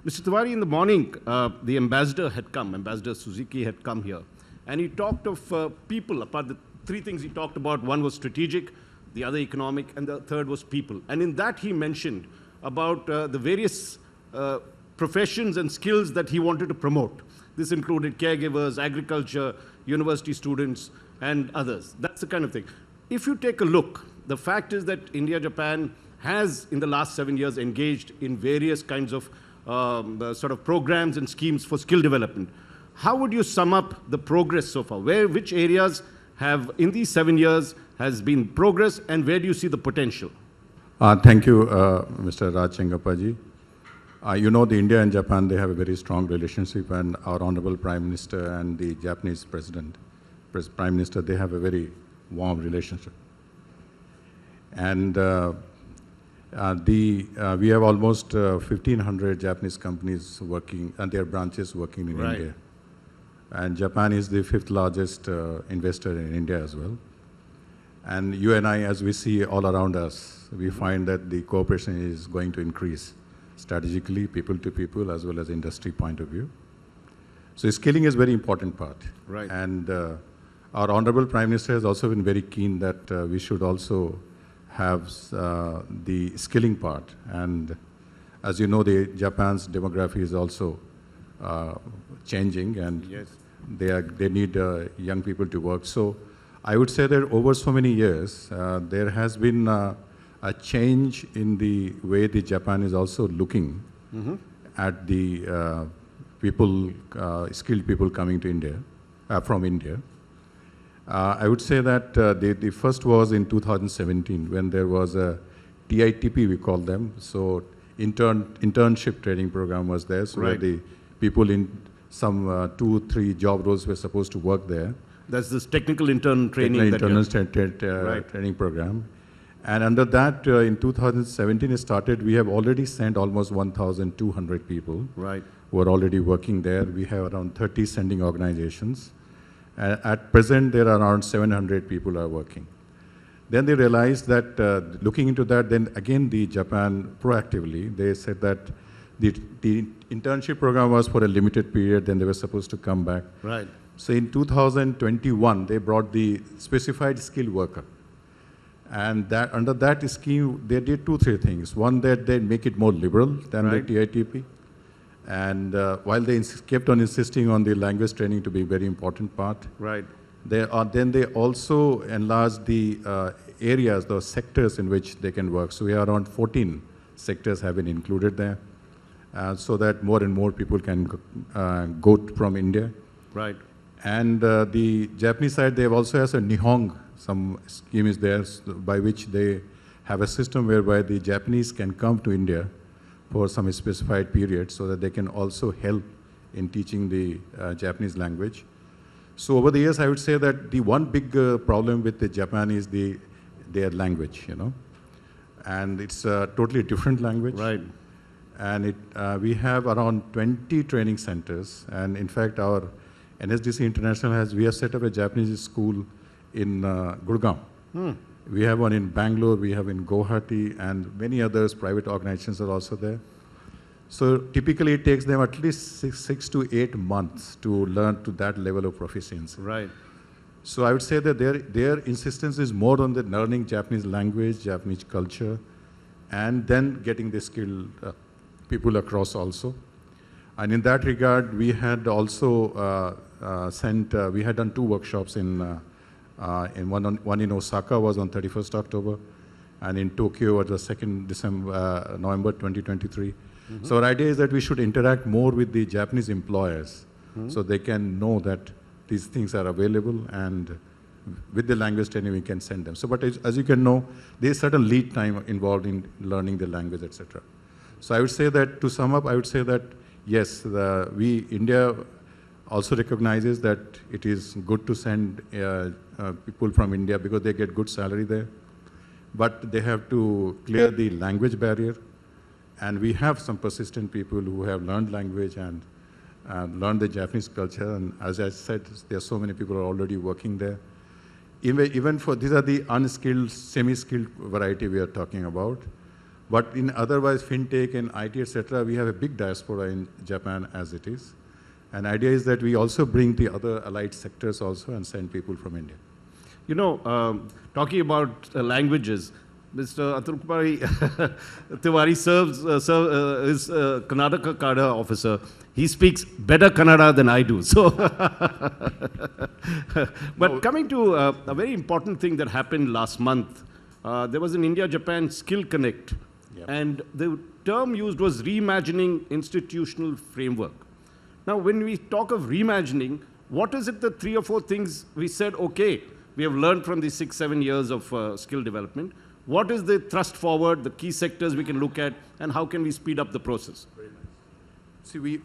Mr. Tiwari, in the morning, the Ambassador Suzuki had come here, and he talked of people. Apart the three things he talked about, one was strategic, the other economic, and the third was people. And in that he mentioned about the various professions and skills that he wanted to promote. This included caregivers, agriculture, university students, and others. That's the kind of thing. If you take a look, the fact is that India-Japan has, in the last 7 years, engaged in various kinds of sort of programs and schemes for skill development. How would you sum up the progress so far? Which areas have, in these 7 years, has been progress, and where do you see the potential? Thank you, Mr. Raj Chengapaji. You know, the India and Japan, they have a very strong relationship, and our Honorable Prime Minister and the Japanese Prime Minister, they have a very warm relationship. And we have almost 1,500 Japanese companies working, and their branches working in India. And Japan is the 5th largest investor in India as well. And you and I, as we see all around us, we find that the cooperation is going to increase strategically, people to people, as well as industry point of view. So skilling is a very important part. Right. And our Honorable Prime Minister has also been very keen that we should also have the skilling part. And as you know, Japan's demography is also changing, and yes, they need young people to work. So I would say that over so many years, there has been a change in the way the Japan is also looking at the people, skilled people coming to India, from India. I would say that the first was in 2017 when there was a TITP, we call them. So internship training program was there, so where the people in some 2-3 job roles were supposed to work there. That's this technical intern training. Training program. And under that, in 2017 it started, we have already sent almost 1,200 people who are already working there. We have around 30 sending organizations. At present, there are around 700 people are working. Then they realized that, looking into that, then again the Japan proactively, they said that the internship program was for a limited period, then they were supposed to come back. Right. So in 2021, they brought the specified skilled worker. And that under that scheme, they did 2-3 things. One, that they make it more liberal than the TITP. And while they kept on insisting on the language training to be a very important part, then they also enlarged the areas, the sectors in which they can work. So we are around 14 sectors have been included there, so that more and more people can go from India. Right. And the Japanese side, they also has a Nihong, some scheme is there by which they have a system whereby the Japanese can come to India for some specified period so that they can also help in teaching the Japanese language. So over the years, I would say that the one big problem with the Japan is their language, you know. And it's a totally different language. Right. And we have around 20 training centers. And in fact, our NSDC International we have set up a Japanese school in Gurgaon. We have one in Bangalore, we have in Guwahati, and many others, private organizations are also there. So typically it takes them at least 6 to 8 months to learn to that level of proficiency. Right. So I would say that their insistence is more on the learning Japanese language, Japanese culture, and then getting the skilled people across also. And in that regard, we had also we had done 2 workshops in one in Osaka was on 31st October, and in Tokyo was the 2nd November 2023. So our idea is that we should interact more with the Japanese employers so they can know that these things are available, and with the language training we can send them. So, but as you can know, there is certain lead time involved in learning the language, etc. So I would say that, to sum up, I would say that yes, India also recognizes that it is good to send people from India because they get good salary there, but they have to clear the language barrier. And we have some persistent people who have learned language and learned the Japanese culture. And as I said, there are so many people who are already working there. Even for, these are the unskilled, semi-skilled variety we are talking about. But in otherwise fintech and IT, etc., we have a big diaspora in Japan as it is. And idea is that we also bring the other allied sectors also and send people from India. You know, talking about languages, Mr. Atul Kumar Tiwari is Karnataka cadre officer. He speaks better Kannada than I do. So, but coming to a very important thing that happened last month, there was an India-Japan Skill Connect, and the term used was reimagining institutional framework. Now, when we talk of reimagining, what is it the 3 or 4 things we said, okay, we have learned from these 6-7 years of skill development? What is the thrust forward, the key sectors we can look at, and how can we speed up the process? See,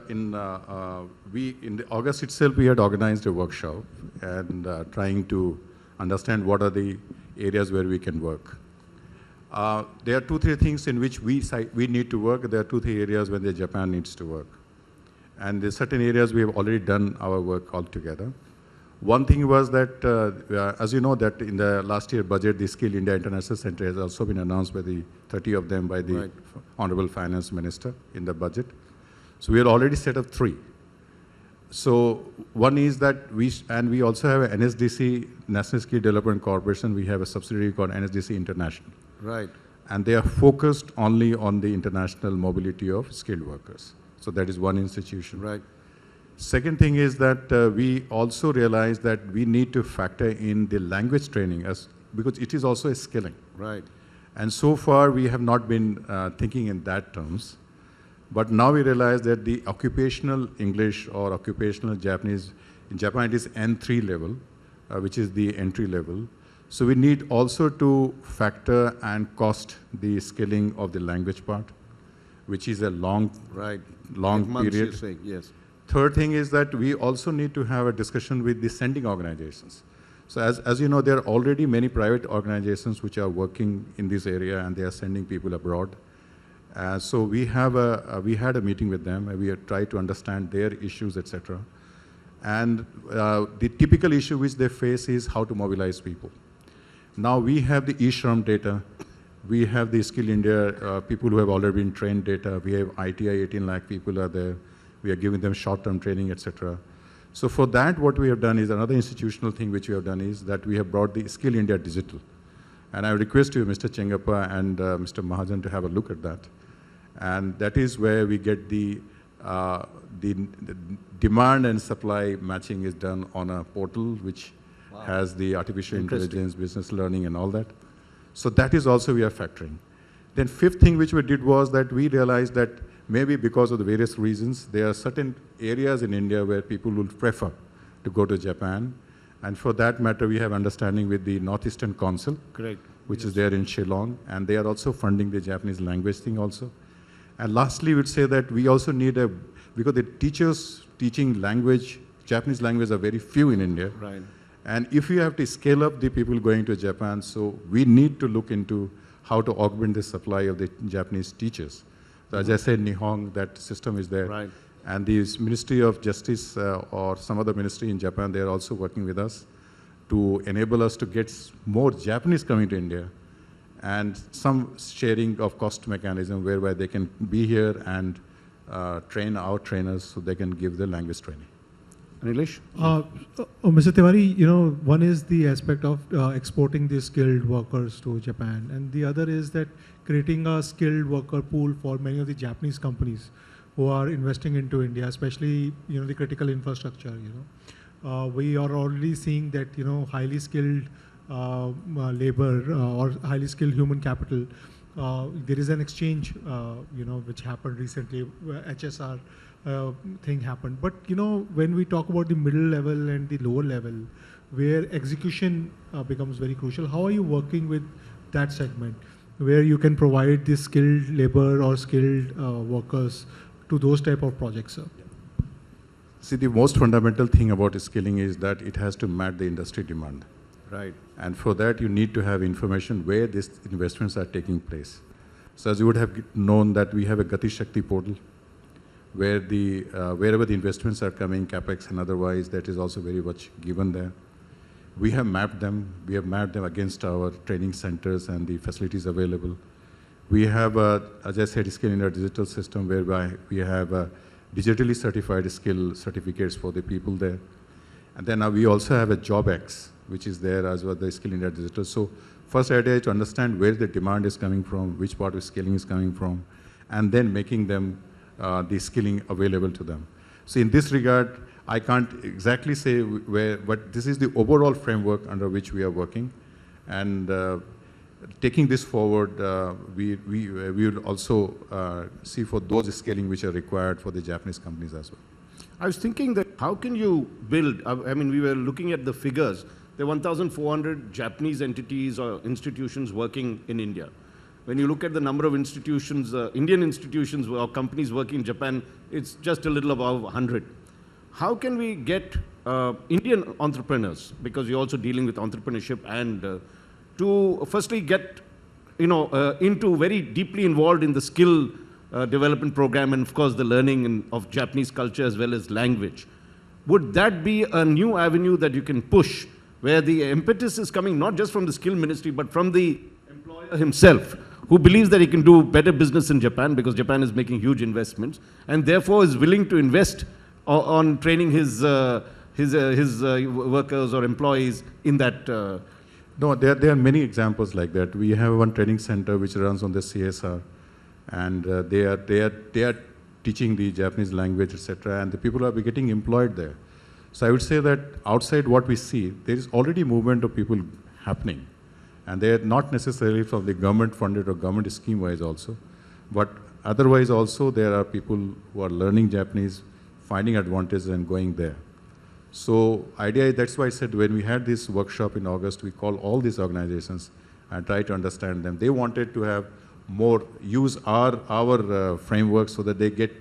in August itself, we had organized a workshop and trying to understand what are the areas where we can work. There are 2-3 things in which we need to work. There are 2-3 areas where Japan needs to work. And there are certain areas we have already done our work altogether. One thing was that, as you know, that in the last year budget, the Skill India International Center has also been announced by the 30 of them by the Honorable Finance Minister in the budget. So we had already set up 3. So one is that we also have an NSDC, National Skill Development Corporation. We have a subsidiary called NSDC International. Right. And they are focused only on the international mobility of skilled workers. So that is one institution. Right. Second thing is that we also realize that we need to factor in the language training because it is also a skilling. Right. And so far we have not been thinking in that terms. But now we realize that the occupational English or occupational Japanese, in Japan it is N3 level, which is the entry level. So we need also to factor and cost the skilling of the language part, which is a long Months, period. you're saying, yes. Third thing is that we also need to have a discussion with the sending organizations. So as you know, there are already many private organizations which are working in this area and they are sending people abroad. So we had a meeting with them and we have tried to understand their issues, etc. And the typical issue which they face is how to mobilize people. Now we have the eShram data. We have the Skill India people who have already been trained data. We have ITI, 18 lakh people are there. We are giving them short-term training, etc. So for that, what we have done is another institutional thing which we have done is that we have brought the Skill India Digital. And I request you, Mr. Chengappa and Mr. Mahajan, to have a look at that. And that is where we get the demand and supply matching is done on a portal which has the artificial intelligence, business learning, and all that. So that is also we are factoring. Then fifth thing which we did was that we realized that maybe because of the various reasons, there are certain areas in India where people will prefer to go to Japan. And for that matter, we have understanding with the Northeastern Council, which is there in Shillong. And they are also funding the Japanese language thing also. And lastly, we'd say that we also need because the teachers teaching language, Japanese language are very few in India. Right. And if you have to scale up the people going to Japan, so we need to look into how to augment the supply of the Japanese teachers. So as I said, Nihon, that system is there. Right. And the Ministry of Justice or some other ministry in Japan, they are also working with us to enable us to get more Japanese coming to India and some sharing of cost mechanism whereby they can be here and train our trainers so they can give the language training. Anilesh? Mr. Tiwari, you know, one is the aspect of exporting the skilled workers to Japan, and the other is that creating a skilled worker pool for many of the Japanese companies who are investing into India, especially, you know, the critical infrastructure, you know. We are already seeing that, you know, highly skilled labor or highly skilled human capital, there is an exchange, you know, which happened recently, HSR thing happened. But, you know, when we talk about the middle level and the lower level, where execution becomes very crucial, how are you working with that segment, where you can provide the skilled labor or skilled workers to those type of projects, sir? See, the most fundamental thing about skilling is that it has to match the industry demand. Right. And for that, you need to have information where these investments are taking place. So as you would have known that we have a Gati Shakti portal, where wherever the investments are coming, capex and otherwise, that is also very much given there. We have mapped them. We have mapped them against our training centers and the facilities available. We have, as I said, skill in our digital system whereby we have digitally certified skill certificates for the people there. And then we also have a JobX, which is there as well, the skill in our digital. So first idea is to understand where the demand is coming from, which part of skilling is coming from, and then making them the skilling available to them. So in this regard, I can't exactly say where, but this is the overall framework under which we are working. And taking this forward, we will also see for those scaling which are required for the Japanese companies as well. I was thinking that how can you build, I mean, we were looking at the figures. There are 1,400 Japanese entities or institutions working in India. When you look at the number of institutions, Indian institutions or companies working in Japan, it's just a little above 100. How can we get Indian entrepreneurs, because you're also dealing with entrepreneurship, and to firstly get into very deeply involved in the skill development program and of course the learning of Japanese culture as well as language? Would that be a new avenue that you can push, where the impetus is coming not just from the skill ministry but from the employer himself, who believes that he can do better business in Japan because Japan is making huge investments and therefore is willing to invest on training his workers or employees in that? No, there are many examples like that. We have one training center which runs on the CSR, and they are teaching the Japanese language, etc., and the people are getting employed there. So I would say that outside what we see, there is already movement of people happening, and they are not necessarily from the government funded or government scheme wise also, but otherwise also there are people who are learning Japanese, finding advantages and going there. So idea, that's why I said when we had this workshop in August, we called all these organizations and try to understand them. They wanted to have more, use our framework so that they get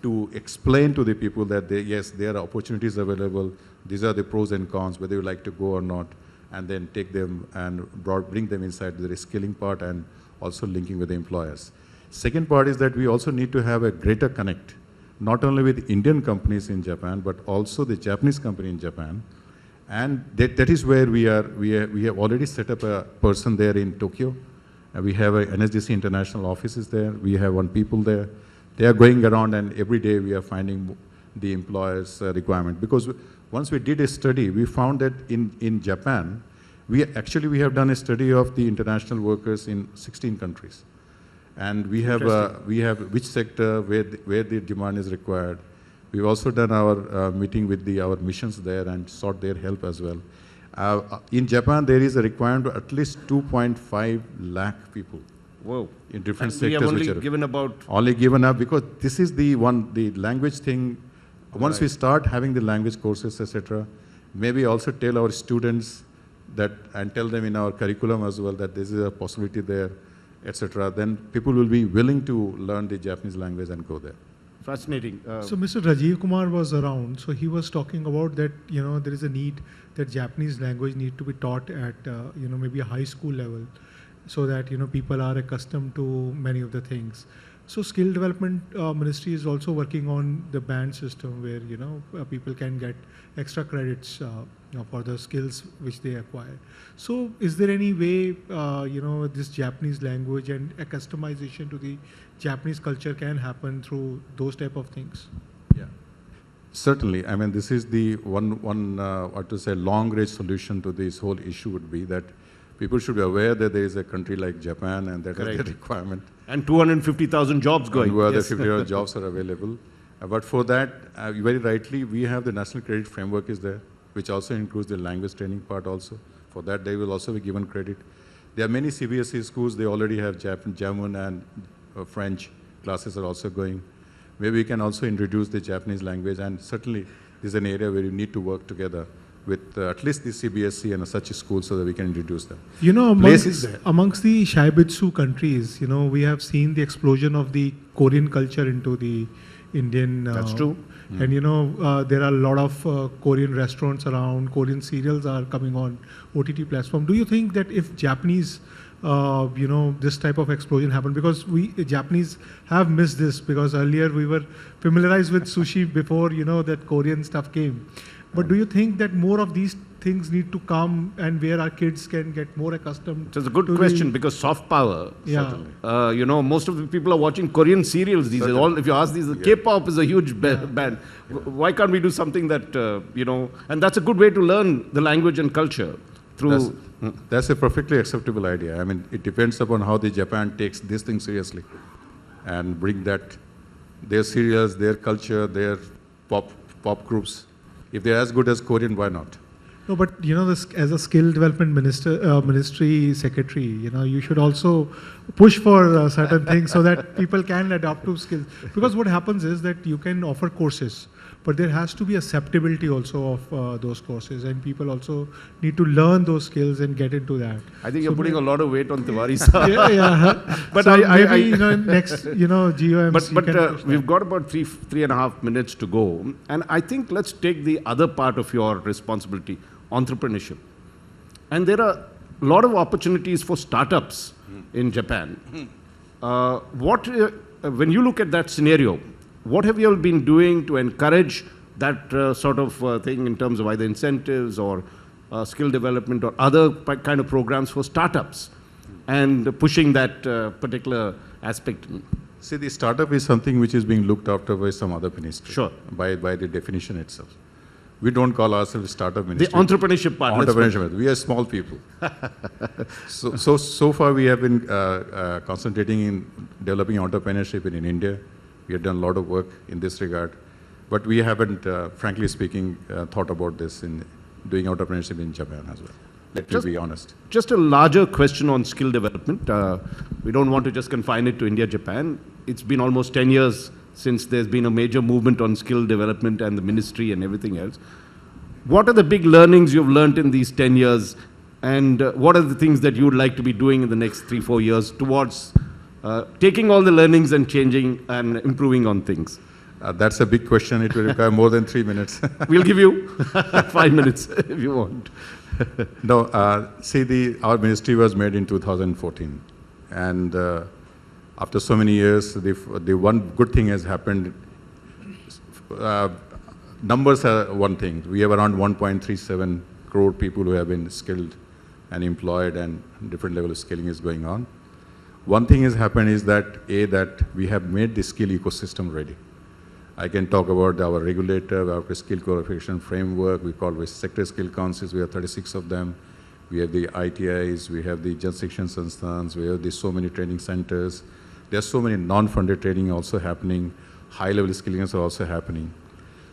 to explain to the people that yes, there are opportunities available, these are the pros and cons, whether you like to go or not, and then take them and bring them inside the reskilling part and also linking with the employers. Second part is that we also need to have a greater connect, not only with Indian companies in Japan, but also the Japanese company in Japan. And that is where we have already set up a person there in Tokyo. We have a NSDC international offices there. We have one people there. They are going around and every day we are finding the employers' requirement. Because once we did a study, we found that in Japan, we have done a study of the international workers in 16 countries. And we have which sector, where the demand is required. We've also done our meeting with our missions there and sought their help as well. In Japan, there is a requirement of at least 2.5 lakh people. Whoa. In different and sectors. We have only given about... Only given up because this is the language thing. Once we start having the language courses, etc., maybe also tell our students that, and tell them in our curriculum as well that this is a possibility there, etc., then people will be willing to learn the Japanese language and go there. Fascinating. So Mr. Rajiv Kumar was around, so he was talking about that, there is a need that Japanese language need to be taught at, maybe a high school level, so that, people are accustomed to many of the things. So Skill Development Ministry is also working on the band system where, people can get extra credits for the skills which they acquire. So is there any way, this Japanese language and a customization to the Japanese culture can happen through those type of things? Yeah, certainly. I mean, this is the one long-range solution to this whole issue would be that people should be aware that there is a country like Japan and that is the requirement. And 250,000 jobs going. And where the 50,000 jobs are available. But for that, very rightly, we have the National Credit Framework is there, which also includes the language training part also. For that, they will also be given credit. There are many CBSE schools, they already have German and French classes are also going. Maybe we can also introduce the Japanese language, and certainly this is an area where you need to work together with at least the CBSE and such a school so that we can introduce them. Amongst the Shaibitsu countries, we have seen the explosion of the Korean culture into the Indian. That's true. And there are a lot of Korean restaurants around, Korean serials are coming on OTT platform. Do you think that if Japanese, this type of explosion happened, because we Japanese have missed this, because earlier we were familiarized with sushi before, that Korean stuff came. But do you think that more of these things need to come and where our kids can get more accustomed? It's a good question because soft power. Yeah. You know, most of the people are watching Korean serials these days. All, if you ask these, K-pop is a huge band. Why can't we do something that, you know, and that's a good way to learn the language and culture through. That's a perfectly acceptable idea. I mean, it depends upon how the Japan takes this thing seriously and bring that, their serials, their culture, their pop groups. If they're as good as Korean, why not? No, but you know, this, as a skill development ministry secretary, you know, you should also push for certain things so that people can adapt to skills. Because what happens is that you can offer courses, but there has to be acceptability also of those courses, and people also need to learn those skills and get into that. I think you're putting a lot of weight on Tiwari sir. Yeah. But so maybe, you know, next, you know, GOMs. But we've got about 3.5 minutes to go, and I think let's take the other part of your responsibility, entrepreneurship. And there are a lot of opportunities for startups in Japan. When you look at that scenario, what have you all been doing to encourage that sort of thing in terms of either incentives or skill development or other kind of programs for startups and pushing that particular aspect? See, the startup is something which is being looked after by some other ministry. Sure. By the definition itself. We don't call ourselves startup ministry. The entrepreneurship part. Entrepreneurship. We are small people. so far we have been concentrating in developing entrepreneurship in India. We have done a lot of work in this regard. But we haven't, frankly speaking, thought about this in doing entrepreneurship in Japan as well. Let me be honest. Just a larger question on skill development. We don't want to just confine it to India, Japan. It's been almost 10 years since there's been a major movement on skill development and the ministry and everything else. What are the big learnings you've learned in these 10 years? And what are the things that you would like to be doing in the next 3-4 years towards taking all the learnings and changing and improving on things? That's a big question. It will require more than 3 minutes. We'll give you 5 minutes if you want. No, see, our ministry was made in 2014. And after so many years, the one good thing has happened. Numbers are one thing. We have around 1.37 crore people who have been skilled and employed, and different level of skilling is going on. One thing has happened is that we have made the skill ecosystem ready. I can talk about our regulator, our skill qualification framework. We call it sector skill councils. We have 36 of them. We have the ITIs. We have the jurisdiction sanstans. We have so many training centers. There are so many non-funded training also happening. High-level skillings are also happening.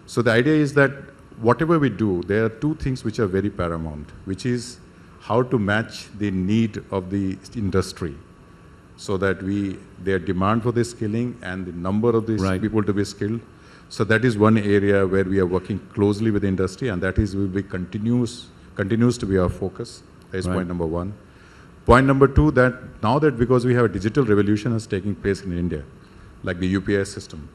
So the idea is that whatever we do, there are two things which are very paramount, which is how to match the need of the industry so that their demand for the skilling and the number of these people to be skilled. So that is one area where we are working closely with the industry, and that will be continues to be our focus. That is point number one. Point number two, that now that because we have a digital revolution is taking place in India, like the UPI system.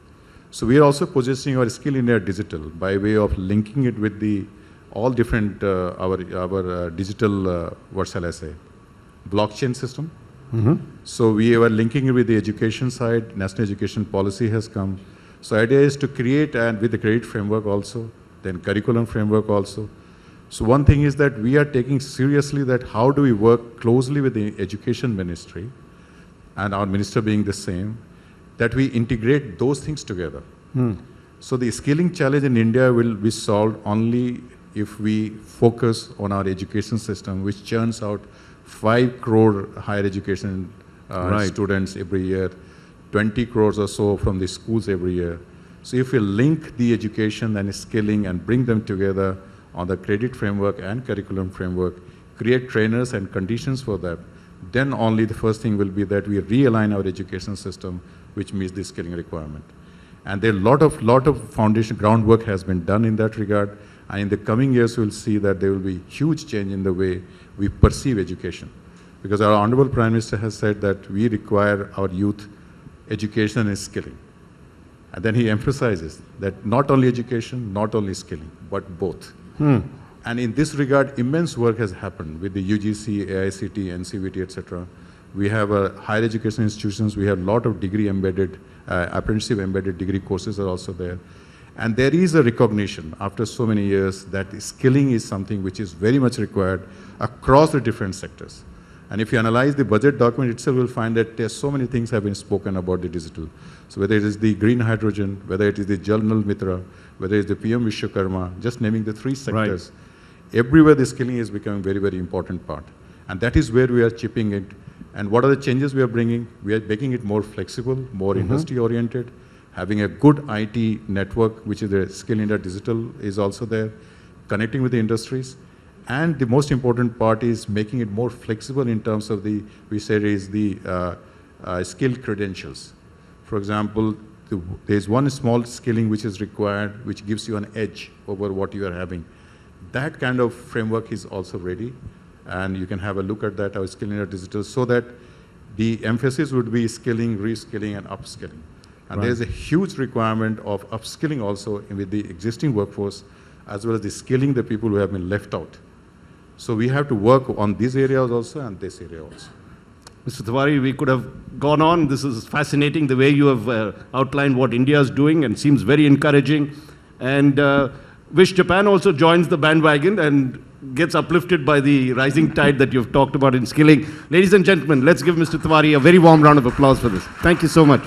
So we are also positioning our Skill India Digital by way of linking it with all different, our digital, what shall I say, blockchain system. So we are linking it with the education side. National Education Policy has come. So idea is to create, and with the credit framework also, then curriculum framework also. So one thing is that we are taking seriously that how do we work closely with the education ministry, and our minister being the same, that we integrate those things together. So the skilling challenge in India will be solved only if we focus on our education system, which churns out 5 crore higher education students every year, 20 crores or so from the schools every year. So if we link the education and skilling and bring them together on the credit framework and curriculum framework, create trainers and conditions for that, then only the first thing will be that we realign our education system which meets the skilling requirement. And there are a lot of foundation groundwork has been done in that regard. And in the coming years, we'll see that there will be huge change in the way we perceive education. Because our Honorable Prime Minister has said that we require our youth education and skilling. And then he emphasizes that not only education, not only skilling, but both. And in this regard, immense work has happened with the UGC, AICT, NCVT, etc. We have higher education institutions. We have a lot of degree embedded, apprenticeship embedded degree courses are also there. And there is a recognition after so many years that skilling is something which is very much required across the different sectors. And if you analyze the budget document itself, you'll find that there's so many things have been spoken about the digital. So whether it is the green hydrogen, whether it is the Jal Nal Mitra, whether it's the PM Vishwakarma, just naming the three sectors, everywhere the skilling is becoming very, very important part. And that is where we are chipping it. And what are the changes we are bringing? We are making it more flexible, more industry-oriented, having a good IT network, which is the Skill India Digital is also there, connecting with the industries. And the most important part is making it more flexible in terms of the, we said is the skill credentials. For example, there's one small skilling which is required, which gives you an edge over what you are having. That kind of framework is also ready. And you can have a look at that, our Skill India Digital, so that the emphasis would be skilling, reskilling, and upskilling. And there's a huge requirement of upskilling also with the existing workforce, as well as the skilling the people who have been left out. So we have to work on these areas also and this area also. Mr. Tiwari, we could have gone on. This is fascinating, the way you have outlined what India is doing, and seems very encouraging. And wish Japan also joins the bandwagon and gets uplifted by the rising tide that you've talked about in skilling. Ladies and gentlemen, let's give Mr. Tiwari a very warm round of applause for this. Thank you so much.